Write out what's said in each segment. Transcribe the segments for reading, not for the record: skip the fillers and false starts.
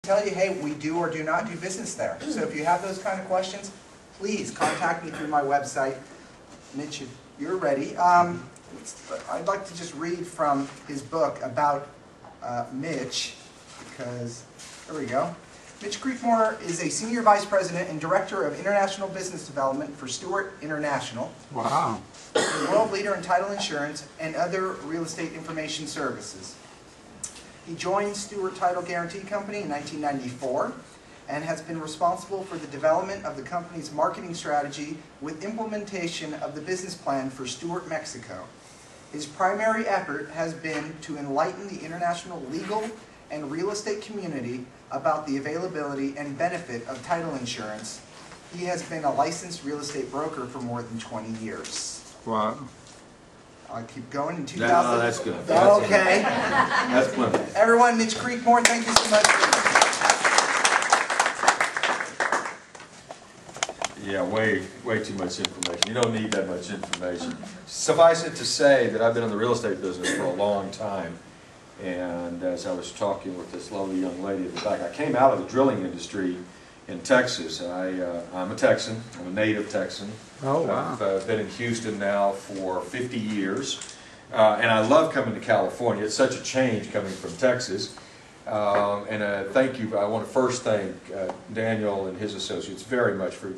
Tell you, hey, we do or do not do business there. So if you have those kind of questions, please contact me through my website. Mitch, if you're ready. I'd like to just read from his book about Mitch, because, there we go. Mitch Creekmore is a Senior Vice President and Director of International Business Development for Stewart International. Wow. A world leader in title insurance and other real estate information services. He joined Stewart Title Guarantee Company in 1994 and has been responsible for the development of the company's marketing strategy with implementation of the business plan for Stewart Mexico. His primary effort has been to enlighten the international legal and real estate community about the availability and benefit of title insurance. He has been a licensed real estate broker for more than 20 years. Wow. I'll keep going in 2000. No, that's good. Okay. That's plenty. Everyone, Mitch Creekmore, thank you so much. Yeah, way too much information. You don't need that much information. Suffice it to say that I've been in the real estate business for a long time. And as I was talking with this lovely young lady at the back, I came out of the drilling industry in Texas. I'm a Texan. I'm a native Texan. Oh, wow. I've been in Houston now for 50 years. And I love coming to California. It's such a change coming from Texas. Thank you. I want to first thank Daniel and his associates very much for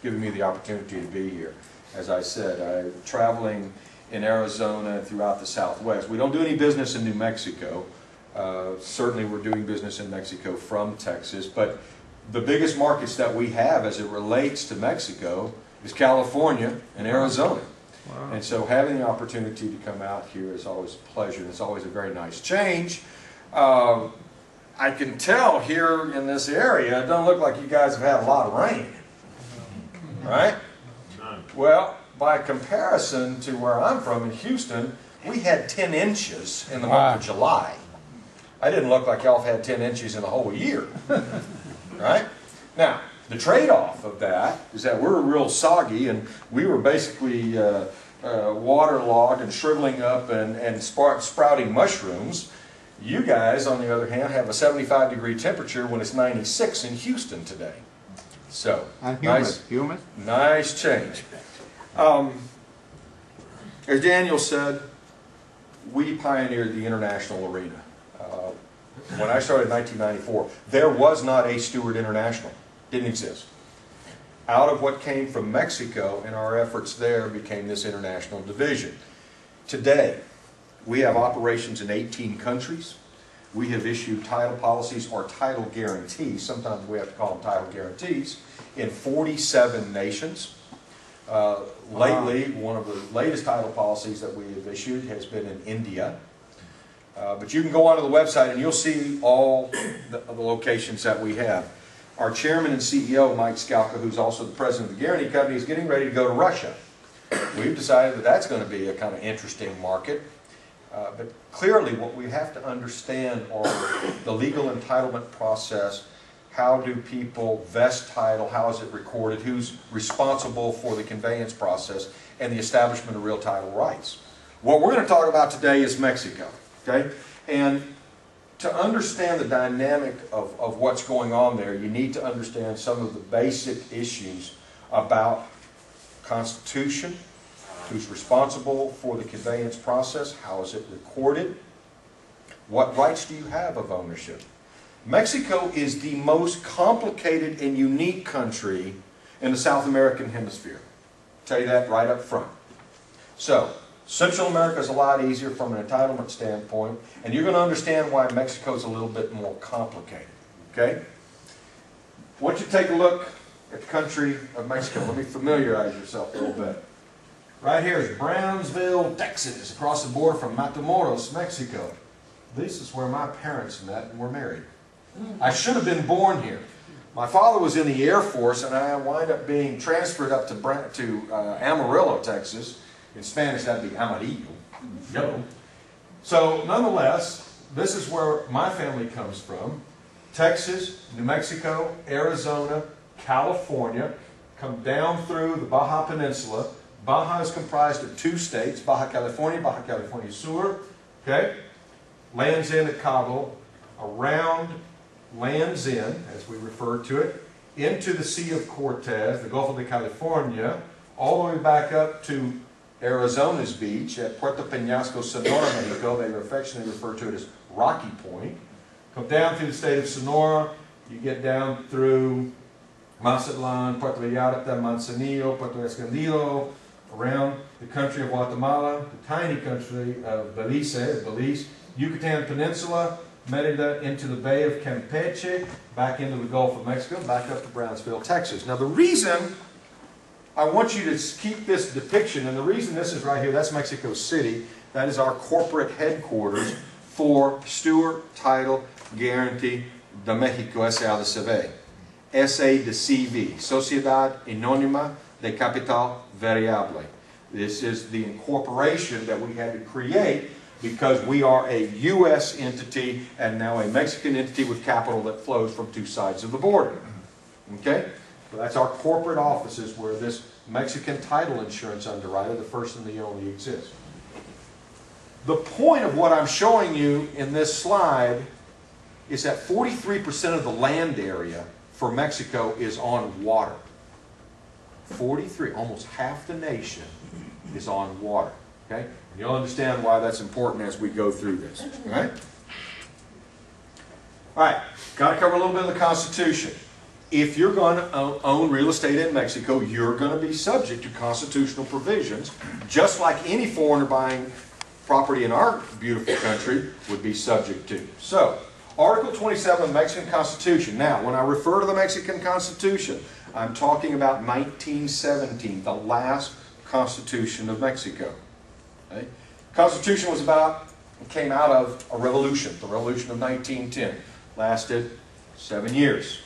giving me the opportunity to be here. As I said, I'm traveling in Arizona and throughout the Southwest. We don't do any business in New Mexico. Certainly we're doing business in Mexico from Texas, but the biggest markets that we have as it relates to Mexico is California and Arizona. Wow. And so having the opportunity to come out here is always a pleasure. It's always a very nice change. I can tell here in this area, it doesn't look like you guys have had a lot of rain. Right? Well, by comparison to where I'm from in Houston, we had 10 inches in the month of July. I didn't look like y'all have had 10 inches in the whole year. Right? Now, the trade-off of that is that we're real soggy, and we were basically waterlogged and shriveling up and sprouting mushrooms. You guys, on the other hand, have a 75-degree temperature when it's 96 in Houston today. So, nice change. As Daniel said, we pioneered the international arena. When I started in 1994, there was not a Stewart International. Didn't exist. Out of what came from Mexico and our efforts there became this international division. Today, we have operations in 18 countries. We have issued title policies or title guarantees, sometimes we have to call them title guarantees, in 47 nations. Lately, one of the latest title policies that we have issued has been in India. But you can go onto the website and you'll see all the locations that we have. Our chairman and CEO, Mike Skalka, who's also the president of the Guarantee Company, is getting ready to go to Russia. We've decided that that's going to be a kind of interesting market. But clearly what we have to understand are the legal entitlement process. How do people vest title? How is it recorded? Who's responsible for the conveyance process and the establishment of real title rights? What we're going to talk about today is Mexico. Okay? And to understand the dynamic of what's going on there, you need to understand some of the basic issues about Constitution, who's responsible for the conveyance process, how is it recorded, what rights do you have of ownership. Mexico is the most complicated and unique country in the South American hemisphere. I'll tell you that right up front. So, Central America is a lot easier from an entitlement standpoint, and you're going to understand why Mexico is a little bit more complicated. Okay? I want you to take a look at the country of Mexico. Let me familiarize yourself a little bit. Right here is Brownsville, Texas, across the border from Matamoros, Mexico. This is where my parents met and were married. I should have been born here. My father was in the Air Force, and I wound up being transferred up to Amarillo, Texas. In Spanish, that'd be amarillo, yellow. So, nonetheless, this is where my family comes from. Texas, New Mexico, Arizona, California, come down through the Baja Peninsula. Baja is comprised of two states, Baja California Sur, okay? Lands in at Cabo, around lands in, as we refer to it, into the Sea of Cortez, the Gulf of California, all the way back up to Arizona's beach at Puerto Peñasco, Sonora, Mexico. They affectionately refer to it as Rocky Point. Come down through the state of Sonora, you get down through Mazatlan, Puerto Vallarta, Manzanillo, Puerto Escondido, around the country of Guatemala, the tiny country of Belize, Yucatan Peninsula, Merida, into the Bay of Campeche, back into the Gulf of Mexico, back up to Brownsville, Texas. Now the reason I want you to keep this depiction, and the reason this is right here, that's Mexico City, that is our corporate headquarters for Stewart Title Guarantee de Mexico S.A. de CV. S.A. de CV, Sociedad Anónima de Capital Variable. This is the incorporation that we had to create because we are a U.S. entity and now a Mexican entity with capital that flows from two sides of the border. Okay? So that's our corporate offices where this Mexican title insurance underwriter, the first and the only, exists. The point of what I'm showing you in this slide is that 43% of the land area for Mexico is on water. 43, almost half the nation is on water. Okay? And you'll understand why that's important as we go through this. All right? All right, got to cover a little bit of the Constitution. If you're going to own real estate in Mexico, you're going to be subject to constitutional provisions, just like any foreigner buying property in our beautiful country would be subject to. So, Article 27 of the Mexican Constitution. Now, when I refer to the Mexican Constitution, I'm talking about 1917, the last Constitution of Mexico. Okay? Constitution came out of a revolution, the Revolution of 1910. Lasted 7 years.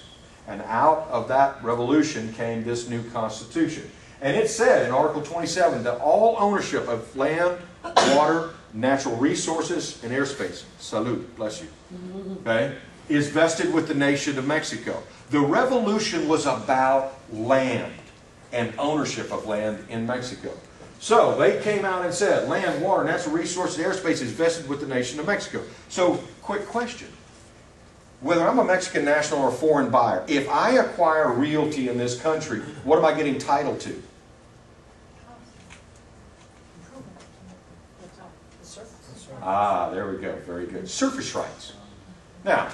And out of that revolution came this new Constitution. And it said in Article 27 that all ownership of land, water, natural resources, and airspace, salud, bless you, okay, is vested with the nation of Mexico. The revolution was about land and ownership of land in Mexico. So they came out and said land, water, natural resources, and airspace is vested with the nation of Mexico. So, quick question. Whether I'm a Mexican national or a foreign buyer, if I acquire realty in this country, what am I getting title to? Ah, there we go. Very good. Surface rights. Now,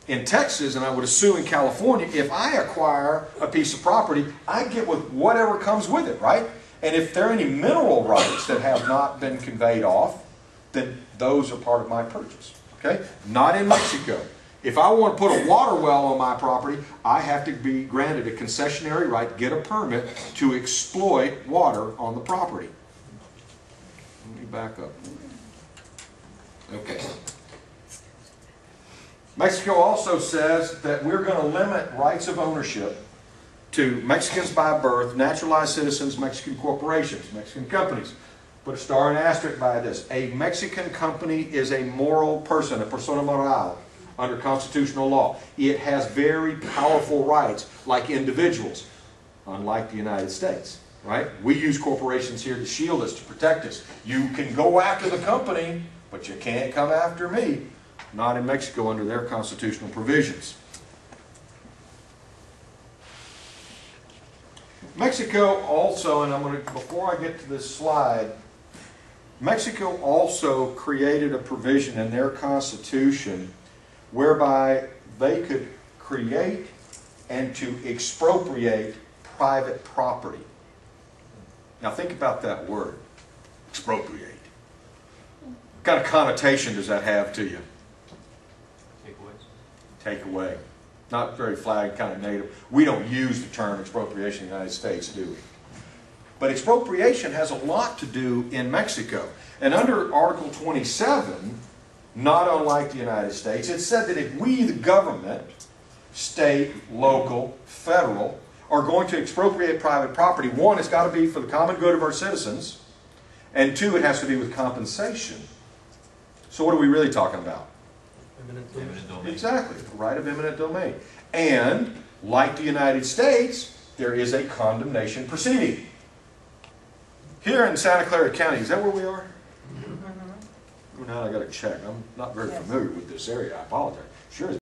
in Texas, and I would assume in California, if I acquire a piece of property, I get with whatever comes with it, right? And if there are any mineral rights that have not been conveyed off, then those are part of my purchase. Okay? Not in Mexico. If I want to put a water well on my property, I have to be granted a concessionary right, get a permit to exploit water on the property. Let me back up. Okay. Mexico also says that we're going to limit rights of ownership to Mexicans by birth, naturalized citizens, Mexican corporations, Mexican companies. Put a star and asterisk by this. A Mexican company is a moral person, a persona moral, under constitutional law. It has very powerful rights like individuals, unlike the United States. Right? We use corporations here to shield us, to protect us. You can go after the company, but you can't come after me. Not in Mexico under their constitutional provisions. Mexico also, and I'm going to, before I get to this slide, Mexico also created a provision in their constitution whereby they could create and to expropriate private property. Now think about that word, expropriate. What kind of connotation does that have to you? Take away. Not very flag kind of native. We don't use the term expropriation in the United States, do we? But expropriation has a lot to do in Mexico. And under Article 27, not unlike the United States, it said that if we, the government, state, local, federal, are going to expropriate private property, one, it's got to be for the common good of our citizens, and two, it has to be with compensation. So what are we really talking about? Eminent domain. Exactly, the right of eminent domain. And, like the United States, there is a condemnation proceeding. Here in Santa Clara County, is that where we are? Now I got to check. I'm not very familiar with this area. I apologize. Sure.